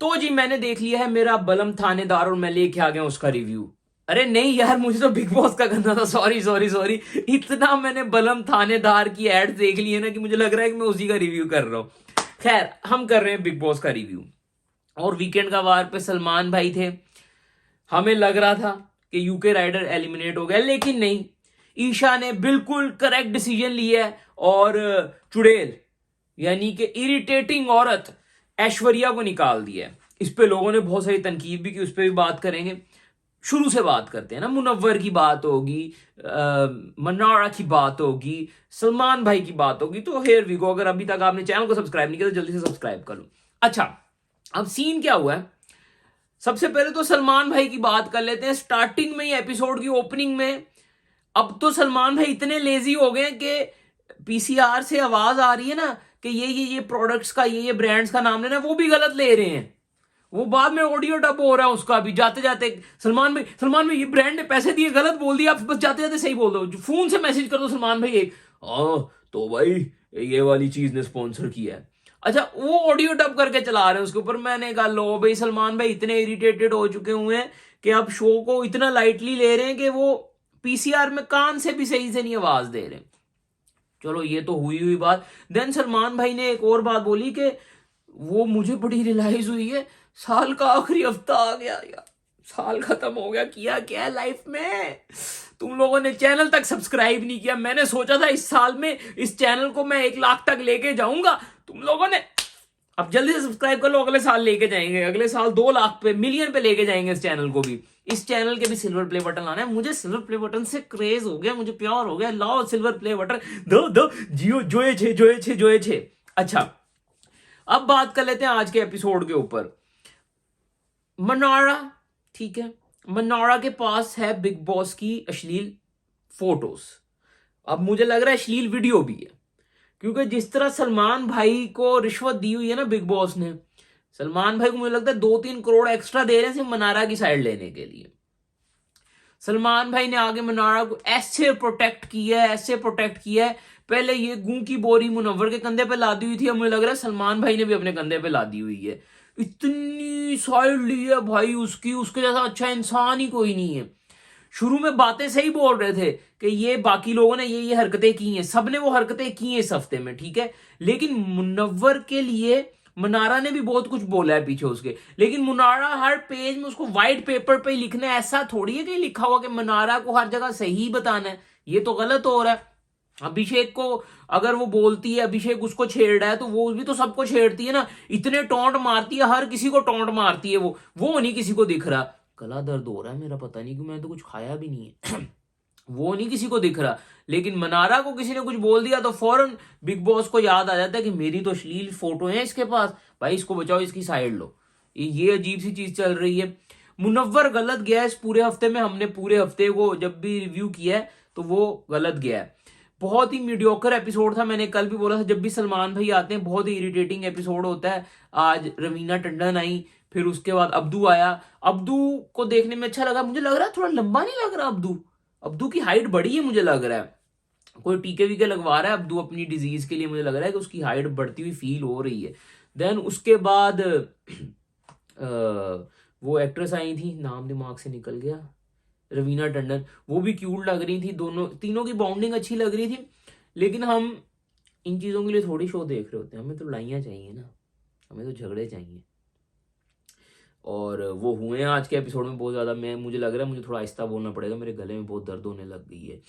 तो जी मैंने देख लिया है मेरा बलम थानेदार और मैं लेके आ गया उसका रिव्यू। अरे नहीं यार, मुझे तो बिग बॉस का करना था। Sorry sorry sorry. इतना मैंने बलम थानेदार की एड देख ली है ना कि मुझे लग रहा है कि मैं उसी का रिव्यू कर रहा हूं। खैर, हम कर रहे हैं बिग बॉस का रिव्यू। और वीकेंड का वार पे सलमान भाई थे। हमें लग रहा था कि यूके राइडर एलिमिनेट हो गया, लेकिन नहीं। ईशा ने बिल्कुल करेक्ट डिसीजन लिया है और चुड़ैल यानी कि इरिटेटिंग औरत ऐश्वर्या को निकाल दिया है। इस पे लोगों ने बहुत सारी तनकीद भी की, उस पर भी बात करेंगे। शुरू से बात करते हैं ना। मुनव्वर की बात होगी, मन्नारा की बात होगी, सलमान भाई की बात होगी। तो हेयर वी गो। अगर अभी तक आपने चैनल को सब्सक्राइब नहीं किया तो जल्दी से सब्सक्राइब कर लो। अच्छा, अब सीन क्या हुआ है। सबसे पहले तो सलमान भाई की बात कर लेते हैं। स्टार्टिंग में ही एपिसोड की ओपनिंग में अब तो सलमान भाई इतने लेजी हो गए कि पीसीआर से आवाज आ रही है ना कि ये प्रोडक्ट्स का ये ब्रांड्स का नाम लेना, वो भी गलत ले रहे हैं। वो बाद में ऑडियो डब हो रहा है उसका भी। जाते जाते सलमान भाई ये ब्रांड ने पैसे दिए, गलत बोल दिया, आप बस जाते जाते सही बोल दो। फोन से मैसेज कर दो सलमान भाई एक, तो भाई ये वाली चीज ने स्पॉन्सर किया है। अच्छा, वो ऑडियो डब करके चला रहे हैं उसके ऊपर। मैंने कहा लो भाई, सलमान भाई इतने इरिटेटेड हो चुके हुए हैं कि अब शो को इतना लाइटली ले रहे हैं कि वो पीसीआर में कान से भी सही से नहीं आवाज दे रहे। चलो, ये तो हुई बात। देन सलमान भाई ने एक और बात बोली कि वो मुझे बड़ी रियलाइज हुई है, साल का आखिरी हफ्ता आ गया यार, साल खत्म हो गया, किया क्या है लाइफ में। तुम लोगों ने चैनल तक सब्सक्राइब नहीं किया। मैंने सोचा था इस साल में इस चैनल को मैं 1 लाख तक लेके जाऊंगा। तुम लोगों ने अब जल्दी से सब्सक्राइब कर लो, अगले साल लेके जाएंगे। अगले साल 2 लाख पे, मिलियन पे लेके जाएंगे इस चैनल को भी। इस चैनल के भी सिल्वर प्ले बटन लाना है। मुझे सिल्वर प्ले बटन से क्रेज हो गया, मुझे प्यार हो गया। लाओ सिल्वर प्ले बटन, दो दो, जियो, जोए छे। अच्छा, अब बात कर लेते हैं आज के एपिसोड के ऊपर। मनारा, ठीक है, मनारा के पास है बिग बॉस की अश्लील फोटोज। अब मुझे लग रहा है अश्लील वीडियो भी है, क्योंकि जिस तरह सलमान भाई को रिश्वत दी हुई है ना बिग बॉस ने, सलमान भाई को मुझे लगता है 2-3 करोड़ एक्स्ट्रा दे रहे हैं सिर्फ मनारा की साइड लेने के लिए। सलमान भाई ने आगे मनारा को ऐसे प्रोटेक्ट किया है, ऐसे प्रोटेक्ट किया है। पहले ये गूं की बोरी मुनव्वर के कंधे पे लादी हुई थी, अब मुझे लग रहा है सलमान भाई ने भी अपने कंधे पे लादी हुई है। इतनी साइड ली है भाई उसकी, उसके जैसा अच्छा इंसान ही कोई नहीं है। शुरू में बातें सही बोल रहे थे कि ये बाकी लोगों ने ये हरकतें की हैं, सबने वो हरकतें की हैं इस हफ्ते में, ठीक है। लेकिन मुनव्वर के लिए मनारा ने भी बहुत कुछ बोला है पीछे उसके। लेकिन मुनारा हर पेज में उसको व्हाइट पेपर पे ही लिखना है। ऐसा थोड़ी है कि लिखा हुआ कि मनारा को हर जगह सही बताना है। ये तो गलत हो रहा है। अभिषेक को अगर वो बोलती है, अभिषेक उसको छेड़ रहा है, तो वो भी तो सबको छेड़ती है ना। इतने टोंट मारती है, हर किसी को टोंट मारती है वो नहीं किसी को दिख रहा। गला दर्द हो रहा है मेरा, पता नहीं क्यों, मैंने तो कुछ खाया भी नहीं है। वो नहीं किसी को दिख रहा। लेकिन मनारा को किसी ने कुछ बोल दिया तो फौरन बिग बॉस को याद आ जाता है कि मेरी तो अश्लील फोटो है इसके पास, भाई इसको बचाओ, इसकी साइड लो। ये अजीब सी चीज चल रही है। मुनव्वर गलत गया है इस पूरे हफ्ते में। हमने पूरे हफ्ते को जब भी रिव्यू किया है तो वो गलत गया है। बहुत ही मीडियोकर एपिसोड था। मैंने कल भी बोला था, जब भी सलमान भाई आते हैं बहुत ही इरिटेटिंग एपिसोड होता है। आज रवीना टंडन आई, फिर उसके बाद अब्दू आया। अब्दू को देखने में अच्छा लगा। मुझे लग रहा है थोड़ा लंबा नहीं लग रहा अब्दू। अब्दू की हाइट बढ़ी है मुझे लग रहा है। कोई टीके वीके लगवा रहा है अब्दू अपनी डिजीज के लिए। मुझे लग रहा है कि उसकी हाइट बढ़ती हुई फील हो रही है। देन उसके बाद वो एक्ट्रेस आई थी, नाम दिमाग से निकल गया, रवीना टंडन। वो भी क्यूट लग रही थी। दोनों तीनों की बॉन्डिंग अच्छी लग रही थी। लेकिन हम इन चीज़ों के लिए थोड़ी शो देख रहे होते हैं। हमें तो लड़ाइयाँ चाहिए ना, हमें तो झगड़े चाहिए। और वो हुए हैं आज के एपिसोड में बहुत ज़्यादा। मुझे लग रहा है मुझे थोड़ा आहिस्ता बोलना पड़ेगा, मेरे गले में बहुत दर्द होने लग गई है।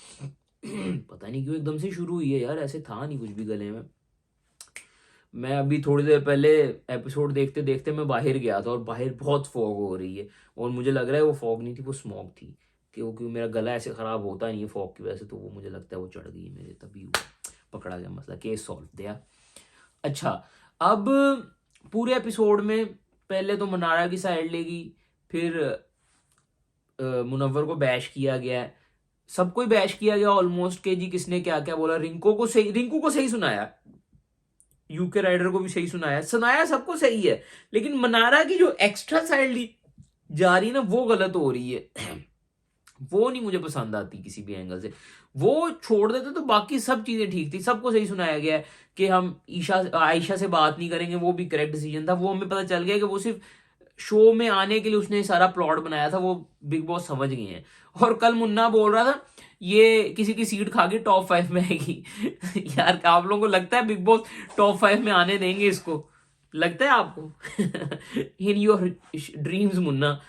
पता नहीं क्यों एकदम से शुरू हुई है यार, ऐसे था नहीं कुछ भी गले में। मैं अभी थोड़ी देर पहले एपिसोड देखते देखते मैं बाहर गया था और बाहर बहुत फॉग हो रही है। और मुझे लग रहा है वो फॉग नहीं थी, वो स्मॉग थी। क्योंकि मेरा गला ऐसे ख़राब होता नहीं है फॉग की वजह से, तो वो मुझे लगता है वो चढ़ गई है मेरे, तभी हुआ, पकड़ा गया मसला, केस सॉल्व दिया। अच्छा, अब पूरे एपिसोड में पहले तो मनारा की साइड लेगी, फिर मुनव्वर को बैश किया गया, सबको ही बैश किया गया ऑलमोस्ट के जी किसने क्या क्या बोला। रिंकू को सही सुनाया, यूके राइडर को भी सही सुनाया, सबको सही है। लेकिन मनारा की जो एक्स्ट्रा साइड ली जा रही ना, वो गलत हो रही है। वो नहीं मुझे पसंद आती किसी भी एंगल से। वो छोड़ देते तो बाकी सब चीजें ठीक थी। सबको सही सुनाया गया है कि हम आयशा से बात नहीं करेंगे, वो भी करेक्ट डिसीजन था। वो हमें पता चल गया कि वो सिर्फ शो में आने के लिए उसने सारा प्लॉट बनाया था, वो बिग बॉस समझ गए हैं। और कल मुन्ना बोल रहा था ये किसी की सीट खा के टॉप 5 में आएगी। यार आप लोगों को लगता है बिग बॉस टॉप 5 में आने देंगे इसको? लगता है आपको? इन योर ड्रीम्स मुन्ना,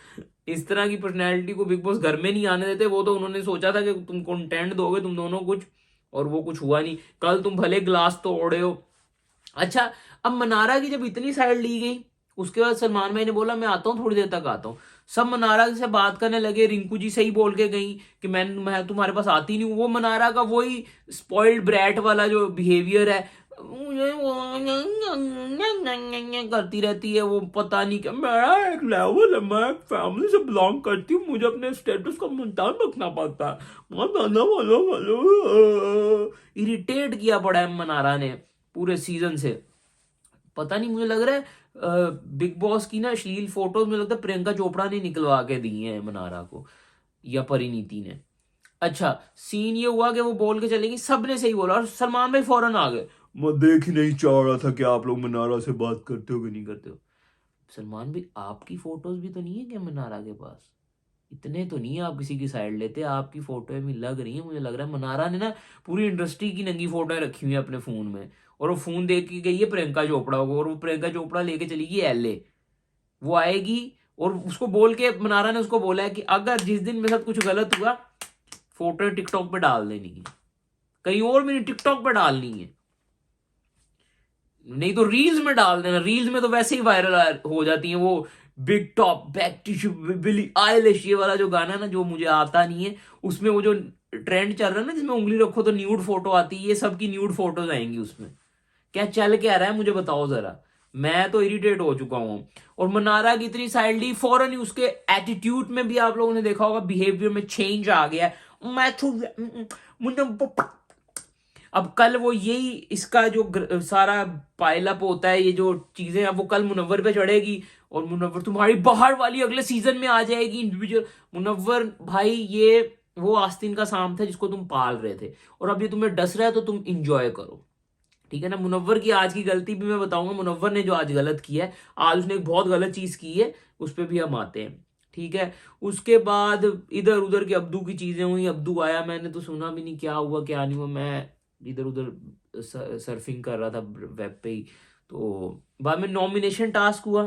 इस तरह की पर्सनैलिटी को बिग बॉस घर में नहीं आने देते। वो तो उन्होंने सोचा था कि तुम कंटेंट दोगे तुम दोनों कुछ, और वो कुछ हुआ नहीं। कल तुम भले ग्लास तोड़े हो। अच्छा, अब मनारा की जब इतनी साइड ली गई, उसके बाद सलमान भाई ने बोला मैं आता हूँ, थोड़ी देर तक आता हूँ। सब मनारा से बात करने लगे, रिंकू जी सही बोल के गई कि मैं तुम्हारे पास आती नहीं हूँ। वो मनारा का वही स्पॉइल्ड ब्रैट वाला जो बिहेवियर है, करती रहती है। वो पता नहीं क्या, मेरा एक लेवल है, मैं एक फैमिली से बिलोंग करती हूँ, मुझे अपने स्टेटस को मेंटेन रखना पड़ता है। इरिटेट किया पड़ा है मनारा ने पूरे सीजन से। पता नहीं, मुझे लग रहा है बिग बॉस की ना अश्लील फोटोज में लगता है प्रियंका चोपड़ा ने निकलवा के दी है मनारा को, या परिणीति ने। अच्छा, सीन ये हुआ कि वो बोल के चलेगी, सबने सही बोला, और सलमान भाई फौरन आ गए, मैं देख ही नहीं चाह रहा था कि आप लोग मनारा से बात करते हो कि नहीं करते हो। सलमान भाई आपकी फोटोज भी तो नहीं है क्या मनारा के पास? इतने तो नहीं है आप किसी की साइड लेते, आपकी फोटो में लग रही है। मुझे लग रहा है मनारा ने ना पूरी इंडस्ट्री की नंगी फोटो रखी हुई है अपने फोन में, और वो फोन देख के गई है प्रियंका चोपड़ा को, और वो प्रियंका चोपड़ा लेके चली गई एलए। वो आएगी और उसको बोल के, मनारा ने उसको बोला है कि अगर जिस दिन मेरे साथ कुछ गलत हुआ, फोटो टिकटॉक पे डाल देनी है, कहीं और भी नहीं, टिकटॉक पे डालनी है, नहीं तो रील्स में डाल देना। रील्स में तो वैसे ही वायरल हो जाती है वो big top back tissue Billie Eilish, ये वाला जो गाना है ना, जो मुझे आता नहीं है, उसमें वो जो ट्रेंड चल रहा है ना जिसमें उंगली रखो तो न्यूड फोटो आती है, ये सबकी न्यूड फोटोज आएंगी उसमें। क्या चल के आ रहा है मुझे बताओ जरा, मैं तो इरिटेट हो चुका हूं। और मनारा की इतनी साइड ली, फौरन ही उसके एटीट्यूड में भी आप लोगों ने देखा होगा, बिहेवियर में चेंज आ गया है। मैं तो मुझे अब कल वो यही इसका जो सारा पाइलअप होता है, ये जो चीजें, अब वो कल मुनव्वर पे चढ़ेगी, और मुनव्वर तुम्हारी बाहर वाली अगले सीजन में आ जाएगी इंडिविजुअल। मुनव्वर भाई, ये वो आस्तीन का साम था जिसको तुम पाल रहे थे, और अब ये तुम्हें डस रहा है तो तुम इंजॉय करो, ठीक है ना। मुनव्वर की आज की गलती भी मैं बताऊंगा, मुनव्वर ने जो आज गलत किया है, आज उसने एक बहुत गलत चीज की है, उस पर भी हम आते हैं, ठीक है। उसके बाद इधर उधर के अब्दू की चीजें हुई, अब्दू आया, मैंने तो सुना भी नहीं क्या हुआ क्या नहीं हुआ, मैं इधर उधर सर्फिंग कर रहा था वेब पे ही। तो बाद में नॉमिनेशन टास्क हुआ,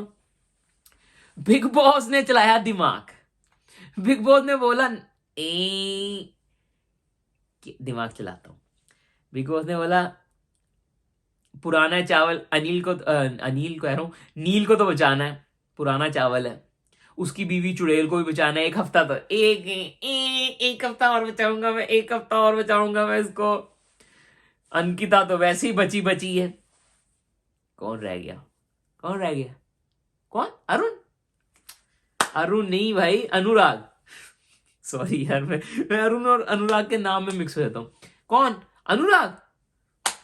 बिग बॉस ने चलाया दिमाग। बिग बॉस ने बोला दिमाग चलाता हूं। बिग बॉस ने बोला पुराना चावल अनिल को कह रहा हूं, नील को तो बचाना है, पुराना चावल है। उसकी बीवी चुड़ैल को भी बचाना है, एक हफ्ता तो एक हफ्ता और बचाऊंगा मैं, एक हफ्ता और बचाऊंगा मैं इसको। अंकिता तो वैसे ही बची बची है। कौन रह गया? कौन रह गया? कौन? अरुण? अरुण नहीं भाई, अनुराग। सॉरी यार, मैं अरुण और अनुराग के नाम में मिक्स हो जाता हूं। कौन? अनुराग।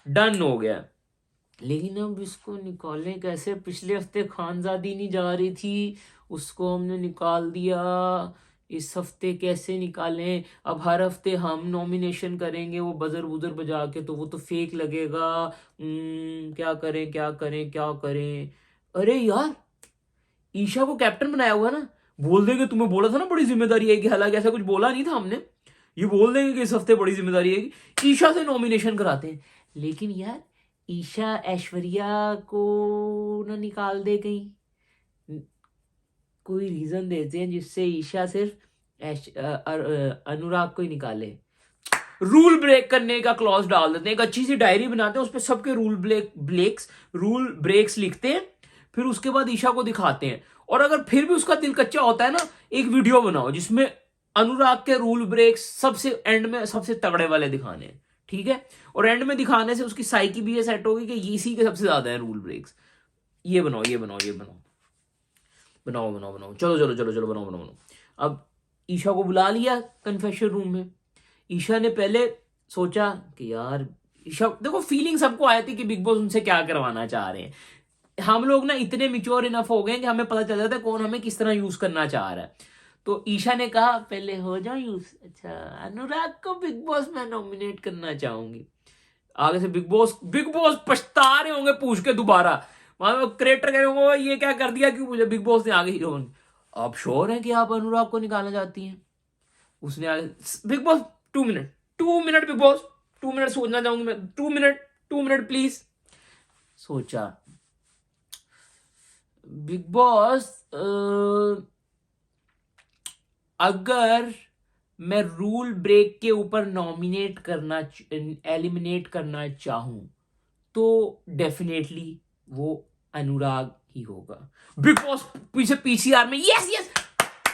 डन हो गया। लेकिन अब इसको निकाले कैसे? पिछले हफ्ते खानजादी नहीं जा रही थी, उसको हमने निकाल दिया, इस हफ्ते कैसे निकालें? अब हर हफ्ते हम नॉमिनेशन करेंगे वो बजर बुजर बजा के, तो वो तो फेक लगेगा। क्या करें क्या करें क्या करें? अरे यार, ईशा को कैप्टन बनाया हुआ ना, बोल देंगे तुम्हें बोला था ना बड़ी जिम्मेदारी आएगी, हालांकि ऐसा कुछ बोला नहीं था हमने, ये बोल देंगे कि इस हफ्ते बड़ी जिम्मेदारी आएगी, ईशा से नॉमिनेशन कराते हैं। लेकिन यार, ईशा ऐश्वर्या को ना निकाल दे कहीं, कोई रीजन देते हैं जिससे ईशा सिर्फ अनुराग को ही निकाले। रूल ब्रेक करने का क्लॉज डाल देते हैं, एक अच्छी सी डायरी बनाते हैं, उस पर सबके रूल ब्रेक्स लिखते हैं, फिर उसके बाद ईशा को दिखाते हैं। और अगर फिर भी उसका दिल कच्चा होता है ना, एक वीडियो बनाओ जिसमें अनुराग के रूल ब्रेक्स सबसे एंड में सबसे तगड़े वाले दिखाने हैं, ठीक है। और एंड में दिखाने से उसकी साइकी भी ये सेट होगी कि इसी के सबसे ज्यादा है रूल ब्रेक्स। ये बनाओ ये बनाओ ये बनाओ बनाओ बनाओ बनाओ, चलो चलो चलो चलो बनाओ बनाओ बनाओ। अब ईशा को बुला लिया कन्फेशन रूम में। ईशा ने पहले सोचा कि यार, ईशा देखो, फीलिंग सबको आई थी कि बिग बॉस उनसे क्या करवाना चाह रहे हैं। हम लोग ना इतने मिच्योर इनफ हो गए कि हमें पता चल जाता है कौन हमें किस तरह यूज करना चाह रहा है। तो ईशा ने कहा पहले हो जाओ यूज, अच्छा अनुराग को बिग बॉस में नॉमिनेट करना चाहूंगी। आगे से बिग बॉस पछता रहे होंगे पूछ के दोबारा, मतलब क्रिएटर कह रहे होंगे ये क्या कर दिया, क्यों पूछा। बिग बॉस ने आगे हीरो, आप श्योर हैं कि आप अनुराग को निकालना चाहती हैं। उसने आगे, big boss 2 minute, 2 minute big boss, 2 minute सोचना चाहूंगी मैं, 2 मिनट, 2 मिनट प्लीज। सोचा बिग बॉस, अगर मैं रूल ब्रेक के ऊपर नॉमिनेट करना, एलिमिनेट करना चाहूं तो डेफिनेटली वो अनुराग ही होगा। बिग बॉस पीछे पीसीआर में यस यस,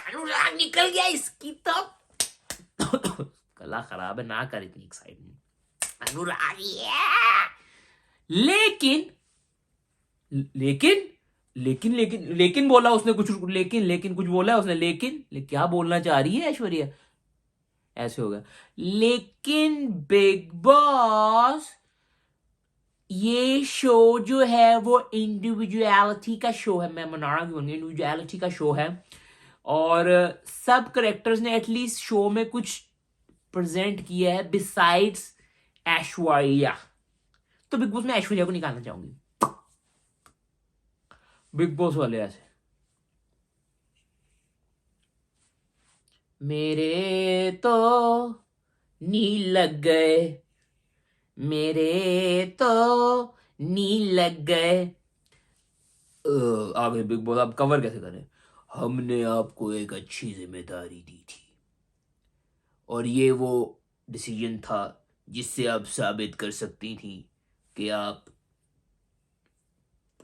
अनुराग निकल गया इसकी तो गला खराब है, ना कर इतनी एक्साइटमेंट, अनुराग लेकिन लेकिन लेकिन लेकिन लेकिन बोला उसने कुछ, लेकिन कुछ बोला उसने, क्या बोलना चाह रही है ऐश्वर्या, ऐसे होगा। लेकिन बिग बॉस ये शो जो है वो इंडिविजुअलिटी का शो है, मैं मना रहा हूं, इंडिविजुअलिटी का शो है, और सब करेक्टर्स ने एटलीस्ट शो में कुछ प्रेजेंट किया है बिसाइड्स ऐश्वर्या। तो बिग बॉस में ऐश्वर्या को निकालना चाहूंगी। बिग बॉस वाले ऐसे, मेरे तो नी लग गए, मेरे तो नी लग गए। आगे बिग बॉस आप कवर कैसे करें, हमने आपको एक अच्छी जिम्मेदारी दी थी और ये वो डिसीजन था जिससे आप साबित कर सकती थी कि आप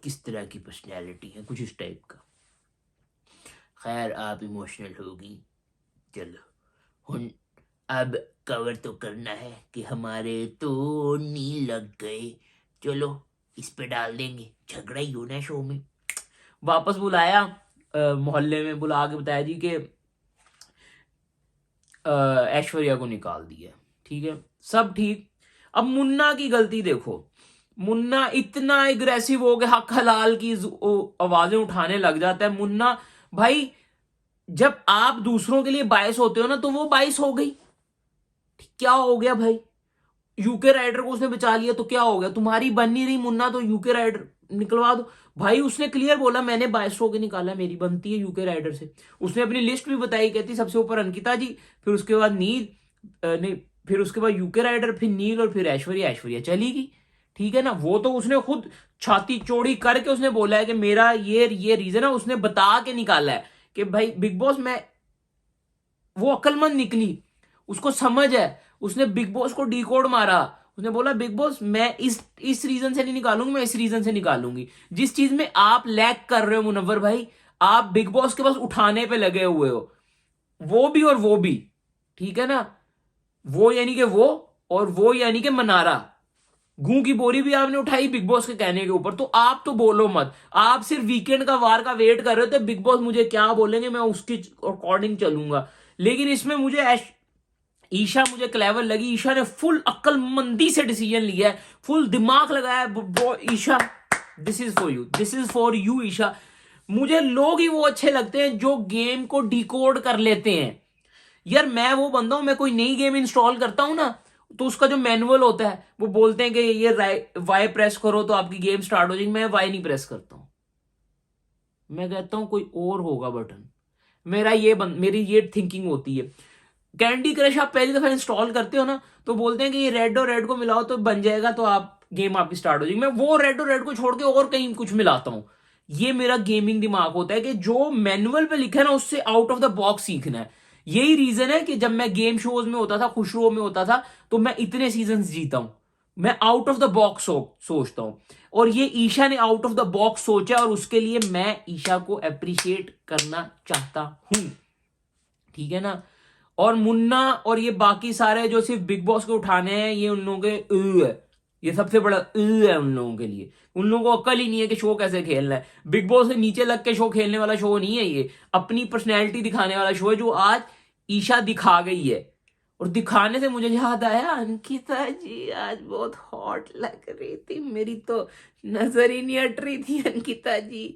किस तरह की पर्सनैलिटी है, कुछ इस टाइप का। खैर आप इमोशनल होगी, चलो हुन अब कवर तो करना है कि हमारे तो नी लग गए, चलो इस पे डाल देंगे, झगड़ा ही होना है शो में। वापस बुलाया मोहल्ले में, बुला के बताया जी कि ऐश्वर्या को निकाल दिया, ठीक है सब ठीक। अब मुन्ना की गलती देखो, मुन्ना इतना एग्रेसिव हो गया, हक हलाल की आवाजें उठाने लग जाता है मुन्ना। भाई जब आप दूसरों के लिए बायस होते हो ना तो वो बायस हो गई, क्या हो गया भाई, यूके राइडर को उसने बचा लिया तो क्या हो गया, तुम्हारी बन नहीं रही मुन्ना तो यूके राइडर निकलवा दो। भाई उसने क्लियर बोला मैंने 22 होके निकाला, मेरी बनती है यूके राइडर से। उसने अपनी लिस्ट भी बताई, कहती सबसे ऊपर अंकिता जी, फिर उसके बाद नील, नहीं फिर उसके बाद यूके राइडर, फिर नील और फिर ऐश्वर्या, ऐश्वर्या चली गई, ठीक है ना। वो तो उसने खुद छाती चौड़ी करके उसने बोला है कि मेरा ये रीजन है, उसने बता के निकाला है कि भाई बिग बॉस में, वो अक्लमंद निकली, उसको समझ है, उसने बिग बॉस को डीकोड मारा, उसने बोला बिग बॉस मैं इस रीजन से नहीं निकालूंगी, मैं इस रीजन से निकालूंगी। जिस चीज में आप लैक कर रहे हो मुनव्वर भाई, आप बिग बॉस के पास उठाने पे लगे हुए हो, वो भी और वो भी, ठीक है ना। वो यानी कि वो, और वो यानी कि मनारा, गूं की बोरी भी आपने उठाई बिग बॉस के कहने के ऊपर। तो आप तो बोलो मत, आप सिर्फ वीकेंड का वार का वेट कर रहे थे, बिग बॉस मुझे क्या बोलेंगे मैं उसके अकॉर्डिंग चलूंगा। लेकिन इसमें मुझे ईशा मुझे क्लेवर लगी, ईशा ने फुल अक्लमंदी से डिसीजन लिया है, फुल दिमाग लगाया। Isha this is for you, this is for you Isha. मुझे लोग ही वो अच्छे लगते हैं जो गेम को डिकोड कर लेते हैं। यार मैं वो बंदा हूं, मैं कोई नई गेम इंस्टॉल करता हूं ना तो उसका जो मैनुअल होता है वो बोलते हैं कि ये वाई प्रेस करो तो आपकी गेम स्टार्ट हो जाएगी, मैं वाई नहीं प्रेस करता हूं, मैं कहता हूं कोई और होगा बटन। मेरी ये थिंकिंग होती है। कैंडी क्रश आप पहली दफा इंस्टॉल करते हो ना तो बोलते हैं कि ये रेड और रेड को मिलाओ तो बन जाएगा, तो आप गेम आपकी स्टार्ट हो जाएगी। मैं वो रेड और रेड को छोड़ के और कहीं कुछ मिलाता हूं। ये मेरा गेमिंग दिमाग होता है कि जो मैनुअल पे लिखा है ना उससे आउट ऑफ द बॉक्स सीखना है। यही रीजन है कि जब मैं गेम शोज में होता था, खुशरो में होता था, तो मैं इतने सीजन जीता हूं। मैं आउट ऑफ द बॉक्स सोचता हूं, और ये ईशा ने आउट ऑफ द बॉक्स सोचा, और उसके लिए मैं ईशा को अप्रिशिएट करना चाहता हूं, ठीक है ना। और मुन्ना और ये बाकी सारे जो सिर्फ बिग बॉस को उठाने हैं, ये उन लोगों के है, ये सबसे बड़ा है उन लोगों के लिए। उन लोगों को अक्ल ही नहीं है कि शो कैसे खेलना है। बिग बॉस से नीचे लग के शो खेलने वाला शो नहीं है ये, अपनी पर्सनैलिटी दिखाने वाला शो है, जो आज ईशा दिखा गई है। और दिखाने से मुझे याद आया, अंकिता जी आज बहुत हॉट लग रही थी, मेरी तो नजर ही नहीं हट रही थी अंकिता जी।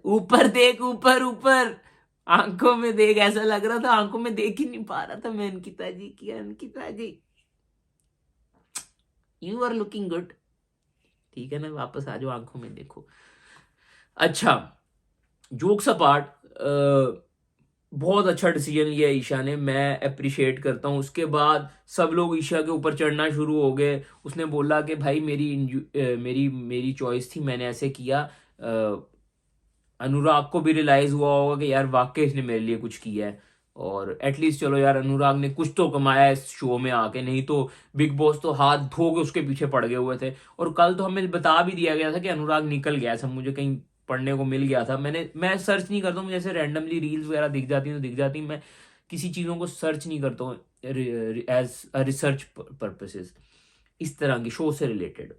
ऊपर देख, ऊपर ऊपर, आंखों में देख, ऐसा लग रहा था आंखों में देख ही नहीं पा रहा था मैं अंकिता जी की। अंकिता जी यू आर लुकिंग गुड, ठीक है ना, वापस आ जाओ, आंखों में देखो। अच्छा, जोक्स अपार्ट, बहुत अच्छा डिसीजन लिया ईशा ने, मैं अप्रिशिएट करता हूँ। उसके बाद सब लोग ईशा के ऊपर चढ़ना शुरू हो गए। उसने बोला कि भाई मेरी मेरी चॉइस थी, मैंने ऐसे किया। अनुराग को भी रियलाइज हुआ होगा कि यार वाकई इसने मेरे लिए कुछ किया है, और एटलीस्ट चलो यार अनुराग ने कुछ तो कमाया इस शो में आके, नहीं तो बिग बॉस तो हाथ धो के उसके पीछे पड़ गए हुए थे। और कल तो हमें बता भी दिया गया था कि अनुराग निकल गया, सब मुझे कहीं पढ़ने को मिल गया था। मैं सर्च नहीं करता हूँ, मुझे ऐसे रैंडमली रील्स वगैरह दिख जाती हैं तो दिख जाती, मैं किसी चीज़ों को सर्च नहीं करता हूँ एज रिसर्च पर्पसेस, इस तरह की शो से रिलेटेड।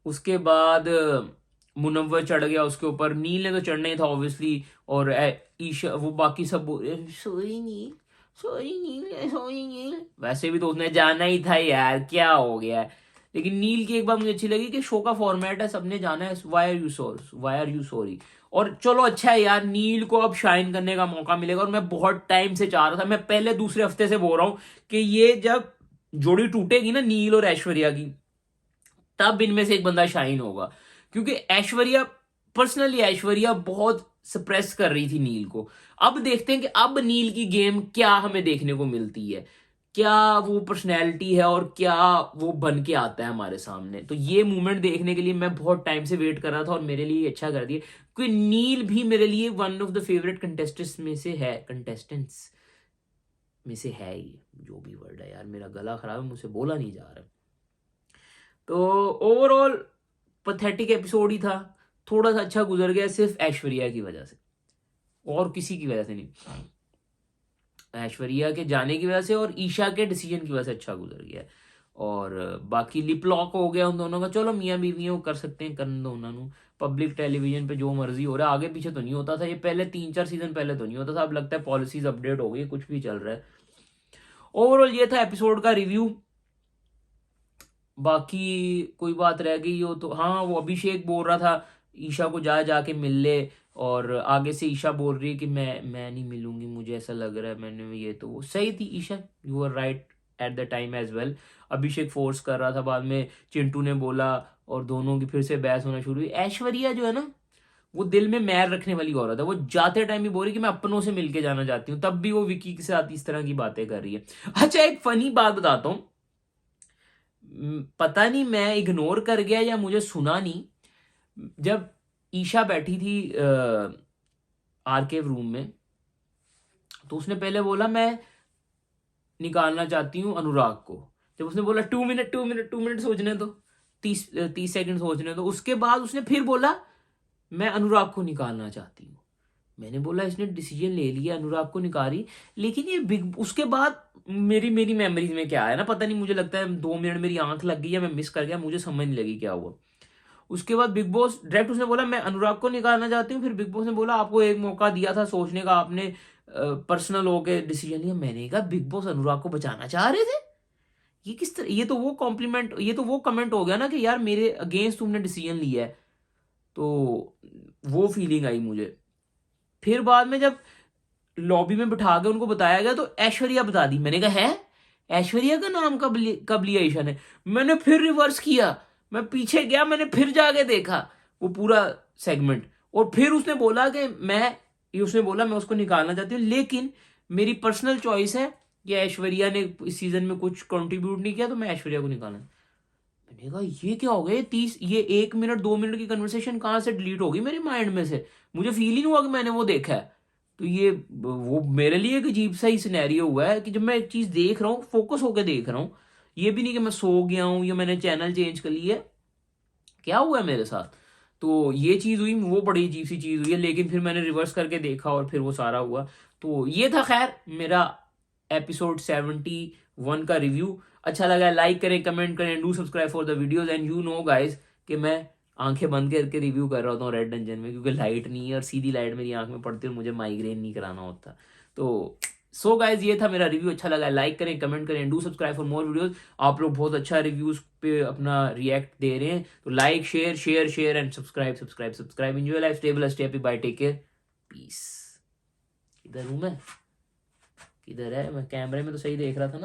उसके बाद मुनव्वर चढ़ गया उसके ऊपर, नील ने तो चढ़ना ही था ऑब्वियसली, और ईशा वो बाकी सब सोई नील, सोई नील, सोई नील, वैसे भी तो उसने जाना ही था यार, क्या हो गया है। लेकिन नील की एक बात मुझे अच्छी लगी कि शो का फॉर्मेट है, सबने जाना है, वाई आर यू सॉरी। और चलो अच्छा है यार, नील को अब शाइन करने का मौका मिलेगा, और मैं बहुत टाइम से चाह रहा था, मैं पहले दूसरे हफ्ते से बोल रहा हूं कि ये जब जोड़ी टूटेगी ना नील और ऐश्वर्या की, तब इनमें से एक बंदा शाइन होगा। क्योंकि ऐश्वर्या, पर्सनली ऐश्वर्या बहुत सप्रेस कर रही थी नील को। अब देखते हैं कि अब नील की गेम क्या हमें देखने को मिलती है, क्या वो पर्सनैलिटी है और क्या वो बन के आता है हमारे सामने। तो ये मूवमेंट देखने के लिए मैं बहुत टाइम से वेट कर रहा था, और मेरे लिए अच्छा कर दिया, क्योंकि नील भी मेरे लिए one of the favourite contestants में से है ही, जो भी वर्ड है यार, मेरा गला खराब है, मुझसे बोला नहीं जा रहा। तो ओवरऑल पथेटिक एपिसोड ही था, थोड़ा सा अच्छा गुजर गया सिर्फ ऐश्वर्या की वजह से, और किसी की वजह से नहीं, ऐश्वर्या के जाने की वजह से और ईशा के डिसीजन की वजह से अच्छा गुजर गया। और बाकी लिप लॉक हो गया उन दोनों का, चलो मियाँ बीवी वो कर सकते हैं, करने दो उन्होंने, पब्लिक टेलीविजन पे जो मर्जी हो रहा है, आगे पीछे तो नहीं होता था ये, पहले 3-4 सीजन पहले तो नहीं होता था, अब लगता है पॉलिसीज अपडेट हो गई, कुछ भी चल रहा है। ओवरऑल ये था एपिसोड का रिव्यू। बाकी कोई बात रह गई हो तो, हाँ, वो अभिषेक बोल रहा था ईशा को जाके मिल ले, और आगे से ईशा बोल रही है कि मैं नहीं मिलूंगी, मुझे ऐसा लग रहा है, मैंने ये, तो वो सही थी Isha, you are right at the time as well. Abhishek force कर रहा था, बाद में चिंटू ने बोला, और दोनों की फिर से बहस होना शुरू हुई। ऐश्वर्या जो है ना, वो दिल में मैर रखने वाली औरत है, वो जाते टाइम भी बोल रही कि मैं अपनों से मिलके जाना चाहती हूँ, तब भी वो विकी के साथ इस तरह की बातें कर रही है। अच्छा, एक फनी बात बताता हूँ, पता नहीं मैं इग्नोर कर गया या मुझे सुना नहीं, जब ईशा बैठी थी आर्केव रूम में, तो उसने पहले बोला मैं निकालना चाहती हूँ अनुराग को। जब उसने बोला 2 मिनट सोचने दो, 30 सेकंड सोचने दो, उसके बाद उसने फिर बोला मैं अनुराग को निकालना चाहती हूँ। मैंने बोला इसने डिसीजन ले लिया, अनुराग को निकाली, लेकिन ये बिग, उसके बाद मेरी मेरी मेमोरीज में क्या है ना, पता नहीं, मुझे लगता है 2 मिनट मेरी आंख लग गई या मैं मिस कर गया, मुझे समझ नहीं लगी क्या हुआ। उसके बाद बिग बॉस डायरेक्ट उसने बोला मैं अनुराग को निकालना चाहती हूँ, फिर बिग बॉस ने बोला आपको एक मौका दिया था सोचने का, आपने पर्सनल होके डिसीजन लिया। मैंने कहा बिग बॉस अनुराग को बचाना चाह रहे थे, ये किस तरह, ये तो वो कॉम्प्लीमेंट, ये तो वो कमेंट हो गया ना कि यार मेरे अगेंस्ट तुमने डिसीजन लिया है, तो वो फीलिंग आई मुझे। फिर बाद में जब लॉबी में बिठा के उनको बताया गया तो ऐश्वर्या बता दी, मैंने कहा है ऐश्वर्या का नाम कब लिया ईशा ने। मैंने फिर रिवर्स किया, मैं पीछे गया, मैंने फिर जाके देखा वो पूरा सेगमेंट, और फिर उसने बोला कि उसने बोला मैं उसको निकालना चाहती हूँ, लेकिन मेरी पर्सनल चॉइस है कि ऐश्वर्या ने इस सीजन में कुछ कंट्रीब्यूट नहीं किया, तो मैं ऐश्वर्या को निकालना। मैंने कहा ये क्या हो गया, ये 1 मिनट 2 मिनट की कन्वर्सेशन कहाँ से डिलीट होगी मेरे माइंड में से, मुझे फील ही नहीं हुआ कि मैंने वो देखा है। तो ये वो मेरे लिए एक अजीब सा ही सिनेरियो हुआ है कि जब मैं एक चीज देख रहा हूँ, फोकस होकर देख रहा हूँ, ये भी नहीं कि मैं सो गया हूँ या मैंने चैनल चेंज कर लिया, क्या हुआ है मेरे साथ। तो ये चीज हुई, वो बड़ी अजीब सी चीज हुई है, लेकिन फिर मैंने रिवर्स करके देखा और फिर वो सारा हुआ। तो ये था खैर मेरा एपिसोड 71 का रिव्यू। अच्छा लगा लाइक करें, कमेंट करें, do subscribe for the videos, and you know guys कि मैं आंखें बंद करके रिव्यू कर रहा होता हूँ रेड डंजन में, क्योंकि लाइट नहीं है और सीधी लाइट मेरी आंख में पड़ती है और मुझे माइग्रेन नहीं कराना होता। तो सो गाइज ये था मेरा रिव्यू, अच्छा लगा लाइक करें, कमेंट करें, do subscribe for more videos. आप लोग बहुत अच्छा रिव्यूज पे अपना रिएक्ट दे रहे हैं, तो like share share share and subscribe. Enjoy life, stable stay happy, bye, take care, peace. किधर हूं मैं, किधर है, मैं कैमरे में तो सही देख रहा था ना।